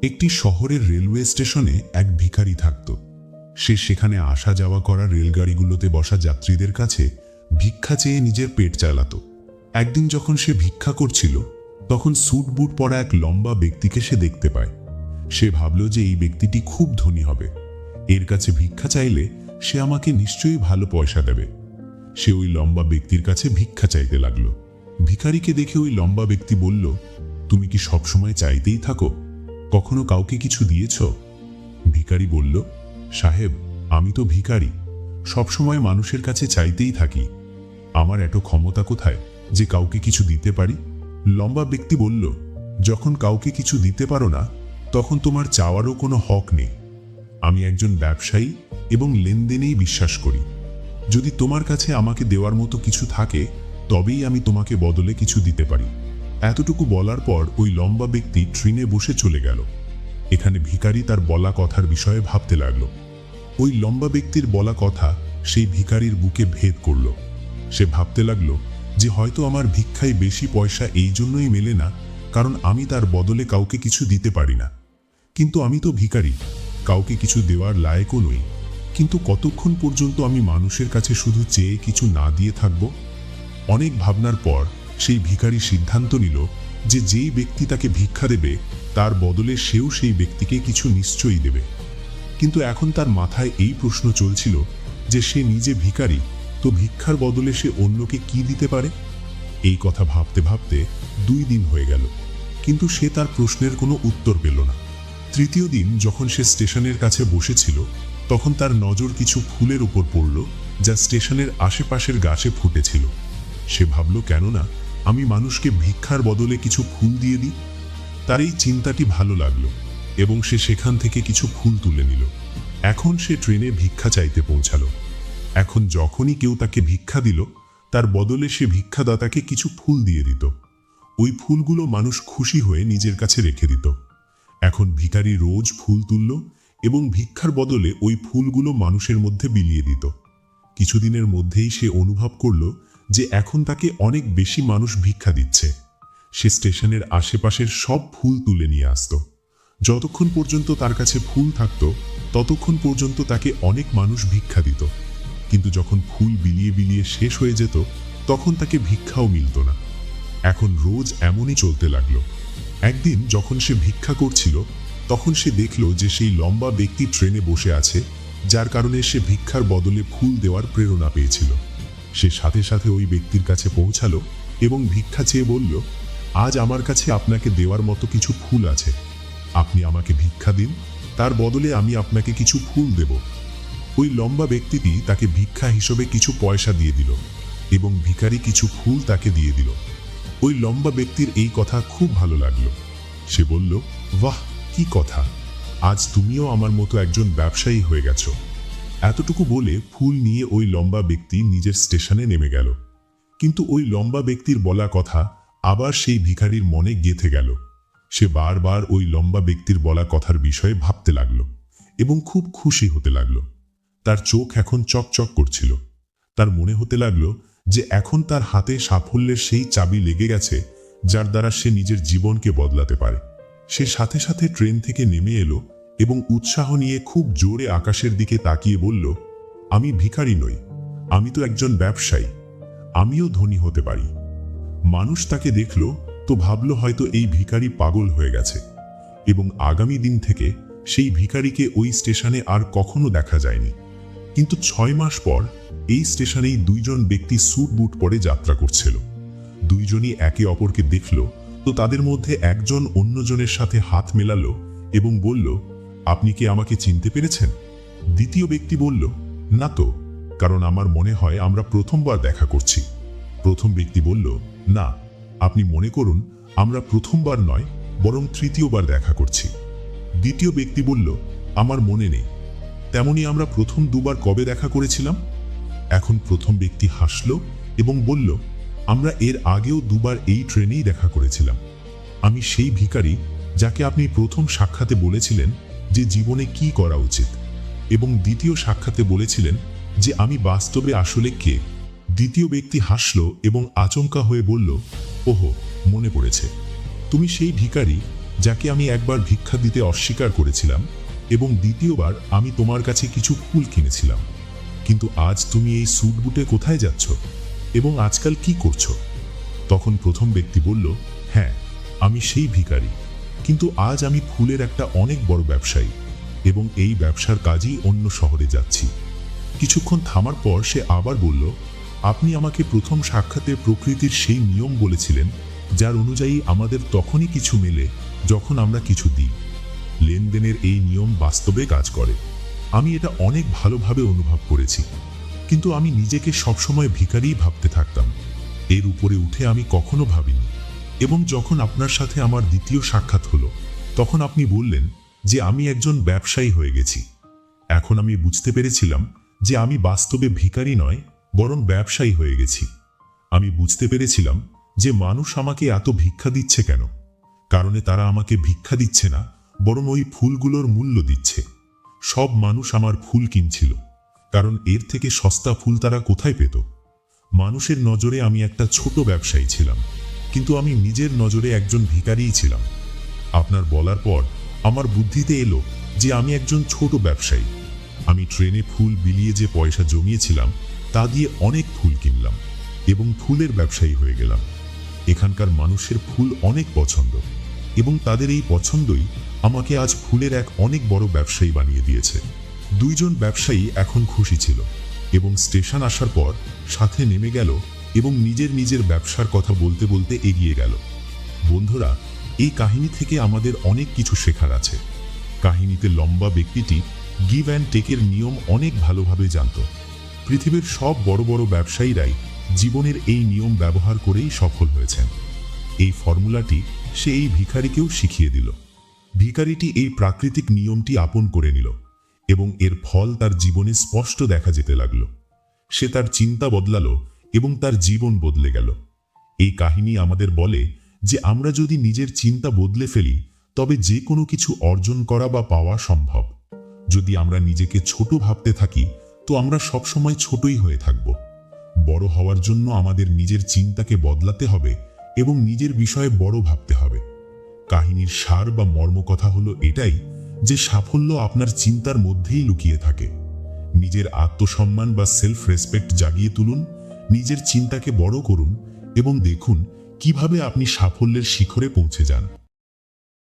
একটি শহরের রেলওয়ে স্টেশনে এক ভিখারি থাকত। সে সেখানে আসা যাওয়া করা রেলগাড়িগুলোতে বসা যাত্রীদের কাছে ভিক্ষা চেয়ে নিজের পেট চালাতো। একদিন যখন সে ভিক্ষা করছিল, তখন স্যুট বুট পরা এক লম্বা ব্যক্তিকে সে দেখতে পায়। সে ভাবল যে এই ব্যক্তিটি খুব ধনী হবে, এর কাছে ভিক্ষা চাইলে সে আমাকে নিশ্চয়ই ভালো পয়সা দেবে। সে ওই লম্বা ব্যক্তির কাছে ভিক্ষা চাইতে লাগলো। ভিখারিকে দেখে ওই লম্বা ব্যক্তি বলল, তুমি কি সবসময় চাইতেই থাকো? কখনো কাউকে কিছু দিয়েছ? ভিখারি বলল, সাহেব, আমি তো ভিখারি, সবসময় মানুষের কাছে চাইতেই থাকি। আমার এত ক্ষমতা কোথায় যে কাউকে কিছু দিতে পারি? লম্বা ব্যক্তি বলল, যখন কাউকে কিছু দিতে পারো না, তখন তোমার চাওয়ারও কোনো হক নেই। আমি একজন ব্যবসায়ী এবং লেনদেনেই বিশ্বাস করি। যদি তোমার কাছে আমাকে দেওয়ার মতো কিছু থাকে, তবেই আমি তোমাকে বদলে কিছু দিতে পারি। এতটুকু বলার পর ওই লম্বা ব্যক্তি ট্রেনে বসে চলে গেল। এখানে ভিখারি তার বলা কথার বিষয়ে ভাবতে লাগল। ওই লম্বা ব্যক্তির বলা কথা সেই ভিখারির বুকে ভেদ করল। সে ভাবতে লাগল যে হয়তো আমার ভিক্ষায় বেশি পয়সা এই জন্যই মেলে না কারণ আমি তার বদলে কাউকে কিছু দিতে পারি না। কিন্তু আমি তো ভিখারি, কাউকে কিছু দেওয়ার লায়কও নই। কিন্তু কতক্ষণ পর্যন্ত আমি মানুষের কাছে শুধু চেয়ে কিছু না দিয়ে থাকব? অনেক ভাবনার পর সেই ভিখারি সিদ্ধান্ত নিল যে যেই ব্যক্তি তাকে ভিক্ষা দেবে তার বদলে সেও সেই ব্যক্তিকে কিছু নিশ্চয়ই দেবে। কিন্তু এখন তার মাথায় এই প্রশ্ন চলছিল যে সে নিজে ভিখারি, তো ভিক্ষার বদলে সে অন্যকে কি দিতে পারে? এই কথা ভাবতে ভাবতে 2 দিন হয়ে গেল, কিন্তু সে তার প্রশ্নের কোনো উত্তর পেল না। তৃতীয় দিন যখন সে স্টেশনের কাছে বসেছিল, তখন তার নজর কিছু ফুলের উপর পড়ল যা স্টেশনের আশেপাশের গাছে ফুটেছিল। সে ভাবল, কেননা আমি মানুষকে ভিক্ষার বদলে কিছু ফুল দিয়ে দিই। তার এই চিন্তাটি ভালো লাগলো এবং সে সেখান থেকে কিছু ফুল তুলে নিল। এখন সে ট্রেনে ভিক্ষা চাইতে পৌঁছালো। এখন যখনই কেউ তাকে ভিক্ষা দিল, তার বদলে সে ভিক্ষাদাতাকে কিছু ফুল দিয়ে দিত। ওই ফুলগুলো মানুষ খুশি হয়ে নিজের কাছে রেখে দিত। এখন ভিখারি রোজ ফুল তুলল এবং ভিক্ষার বদলে ওই ফুলগুলো মানুষের মধ্যে বিলিয়ে দিত। কিছুদিনের মধ্যেই সে অনুভব করল যে এখন তাকে অনেক বেশি মানুষ ভিক্ষা দিচ্ছে। সে স্টেশনের আশেপাশের সব ফুল তুলে নিয়ে আসত। যতক্ষণ পর্যন্ত তার কাছে ফুল থাকত, ততক্ষণ পর্যন্ত তাকে অনেক মানুষ ভিক্ষা দিত। কিন্তু যখন ফুল বিলিয়ে বিলিয়ে শেষ হয়ে যেত, তখন তাকে ভিক্ষাও মিলত না। এখন রোজ এমনই চলতে লাগলো। একদিন যখন সে ভিক্ষা করছিল, তখন সে দেখল যে সেই লম্বা ব্যক্তি ট্রেনে বসে আছে, যার কারণে সে ভিক্ষার বদলে ফুল দেওয়ার প্রেরণা পেয়েছিল। সে সাথে সাথে ওই ব্যক্তির কাছে পৌঁছালো এবং ভিক্ষা চেয়ে বলল, আজ আমার কাছে আপনাকে দেওয়ার মতো কিছু ফুল আছে, আপনি আমাকে ভিক্ষা দিন, তার বদলে আমি আপনাকে কিছু ফুল দেব। ওই লম্বা ব্যক্তিটি তাকে ভিক্ষা হিসেবে কিছু পয়সা দিয়ে দিল এবং ভিখারি কিছু ফুল তাকে দিয়ে দিল। ওই লম্বা ব্যক্তির এই কথা খুব ভালো লাগলো। সে বলল, বাহ, কি কথা, আজ তুমিও আমার মতো একজন ব্যবসায়ী হয়ে গেছো। এতটুকু বলে ফুল নিয়ে ওই লম্বা ব্যক্তি নিজের স্টেশনে নেমে গেল। কিন্তু ওই লম্বা ব্যক্তির বলা কথা আবার সেই ভিখারির মনে গেঁথে গেল। সে বারবার ওই লম্বা ব্যক্তির বলা কথার বিষয়ে ভাবতে লাগলো এবং খুব খুশি হতে লাগলো। তার চোখ এখন চকচক করছিল। তার মনে হতে লাগলো যে এখন তার হাতে সাফল্যের সেই চাবি লেগে গেছে, যার দ্বারা সে নিজের জীবনকে বদলাতে পারে। সে সাথে সাথে ট্রেন থেকে নেমে এলো এবং উৎসাহ নিয়ে খুব জোরে আকাশের দিকে তাকিয়ে বলল, আমি ভিখারি নই, আমি তো একজন ব্যবসায়ী, আমিও ধনী হতে পারি। মানুষ তাকে দেখল তো ভাবল হয়তো এই ভিখারি পাগল হয়ে গেছে এবং আগামী দিন থেকে সেই ভিখারিকে ওই স্টেশনে আর কখনো দেখা যায়নি। কিন্তু 6 মাস পর এই স্টেশনেই 2 জন ব্যক্তি স্যুট বুট পরে যাত্রা করছিল। 2 জনই একে অপরকে দেখল তো তাদের মধ্যে একজন অন্যজনের সাথে হাত মেলালো এবং বলল, আপনি কি আমাকে চিনতে পেরেছেন? দ্বিতীয় ব্যক্তি বলল, না তো, কারণ আমার মনে হয় আমরা প্রথমবার দেখা করছি। প্রথম ব্যক্তি বলল, না, আপনি মনে করুন আমরা প্রথমবার নয় বরং তৃতীয়বার দেখা করছি। দ্বিতীয় ব্যক্তি বলল, আমার মনে নেই, তেমনি আমরা প্রথম 2 বার কবে দেখা করেছিলাম? এখন প্রথম ব্যক্তি হাসল এবং বলল, আমরা এর আগেও 2 বার এই ট্রেনেই দেখা করেছিলাম। আমি সেই ভিখারি যাকে আপনি প্রথম সাক্ষাতে বলেছিলেন যে জীবনে কি করা উচিত, এবং দ্বিতীয় সাক্ষাতে বলেছিলেন যে আমি বাস্তবে আসলে কে। দ্বিতীয় ব্যক্তি হাসল এবং আচমকা হয়ে বলল, ওহো, মনে পড়েছে, তুমি সেই ভিখারি যাকে আমি একবার ভিক্ষা দিতে অস্বীকার করেছিলাম এবং দ্বিতীয়বার আমি তোমার কাছে কিছু ফুল কিনেছিলাম। কিন্তু আজ তুমি এই স্যুট বুটে কোথায় যাচ্ছ এবং আজকাল কি করছো? তখন প্রথম ব্যক্তি বলল, হ্যাঁ, আমি সেই ভিখারি, কিন্তু আজ আমি ফুলের একটা অনেক বড় ব্যবসায়ী এবং এই ব্যবসার কাজেই অন্য শহরে যাচ্ছি। কিছুক্ষণ থামার পর সে আবার বলল, আপনি আমাকে প্রথম সাক্ষাতে প্রকৃতির সেই নিয়ম বলেছিলেন যার অনুযায়ী আমাদের তখনই কিছু মেলে যখন আমরা কিছু দিই। লেনদেনের এই নিয়ম বাস্তবে কাজ করে। আমি এটা অনেক ভালোভাবে অনুভব করেছি, কিন্তু আমি নিজেকে সবসময় ভিখারিই ভাবতে থাকতাম। এর উপরে উঠে আমি কখনো ভাবিনি। এবং যখন আপনার সাথে আমার দ্বিতীয় সাক্ষাৎ হলো, তখন আপনি বললেন যে আমি একজন ব্যবসায়ী হয়ে গেছি। এখন আমি বুঝতে পেরেছিলাম যে আমি বাস্তবে ভিখারি নয়, বরং ব্যবসায়ী হয়ে গেছি। আমি বুঝতে পেরেছিলাম যে মানুষ আমাকে এত ভিক্ষা দিচ্ছে কেন। কারণে তারা আমাকে ভিক্ষা দিচ্ছে না, বরং ওই ফুলগুলোর মূল্য দিচ্ছে। সব মানুষ আমার ফুল কিনছিল, কারণ এর থেকে সস্তা ফুল তারা কোথায় পেত? মানুষের নজরে আমি একটা ছোট ব্যবসায়ী ছিলাম, কিন্তু আমি নিজের নজরে একজন ভিখারিই ছিলাম। আপনার বলার পর আমার বুদ্ধিতে এলো যে আমি একজন ছোট ব্যবসায়ী। আমি ট্রেনে ফুল বিলিয়ে যে পয়সা জমিয়েছিলাম তা দিয়ে অনেক ফুল কিনলাম এবং ফুলের ব্যবসায়ী হয়ে গেলাম। এখানকার মানুষের ফুল অনেক পছন্দ এবং তাদের এই পছন্দই আমাকে আজ ফুলের এক অনেক বড় ব্যবসায়ী বানিয়ে দিয়েছে। দুইজন ব্যবসায়ী এখন খুশি ছিল এবং স্টেশন আসার পর সাথে নেমে গেল এবং নিজের নিজের ব্যবসার কথা বলতে বলতে এগিয়ে গেল। বন্ধুরা, এই কাহিনী থেকে আমাদের অনেক কিছু শেখার আছে। কাহিনীতে লম্বা ব্যক্তিটি গিভ অ্যান্ড টেকের নিয়ম অনেক ভালোভাবে জানত। পৃথিবীর সব বড় বড় ব্যবসায়ীরাই জীবনের এই নিয়ম ব্যবহার করেই সফল হয়েছেন। এই ফর্মুলাটি সে এই ভিখারিকেও শিখিয়ে দিল। ভিখারিটি এই প্রাকৃতিক নিয়মটি আপন করে নিল এবং এর ফল তার জীবনে স্পষ্ট দেখা যেতে লাগল। সে তার চিন্তা বদলালো এবং তার জীবন বদলে গেল। এই কাহিনী আমাদের বলে যে আমরা যদি নিজের চিন্তা বদলে ফেলি, তবে যে কোনো কিছু অর্জন করা বা পাওয়া সম্ভব। যদি আমরা নিজেকে ছোট ভাবতে থাকি, তো আমরা সবসময় ছোটই হয়ে থাকব। বড় হওয়ার জন্য আমাদের নিজের চিন্তাকে বদলাতে হবে এবং নিজের বিষয়ে বড় ভাবতে হবে। কাহিনীর সার বা মর্মকথা হলো এটাই যে সাফল্য আপনার চিন্তার মধ্যেই লুকিয়ে থাকে। নিজের আত্মসম্মান বা সেলফ রেসপেক্ট জাগিয়ে তুলুন, নিজের চিন্তাকে বড় করুন এবং দেখুন কিভাবে আপনি সাফল্যের শিখরে পৌঁছে যান।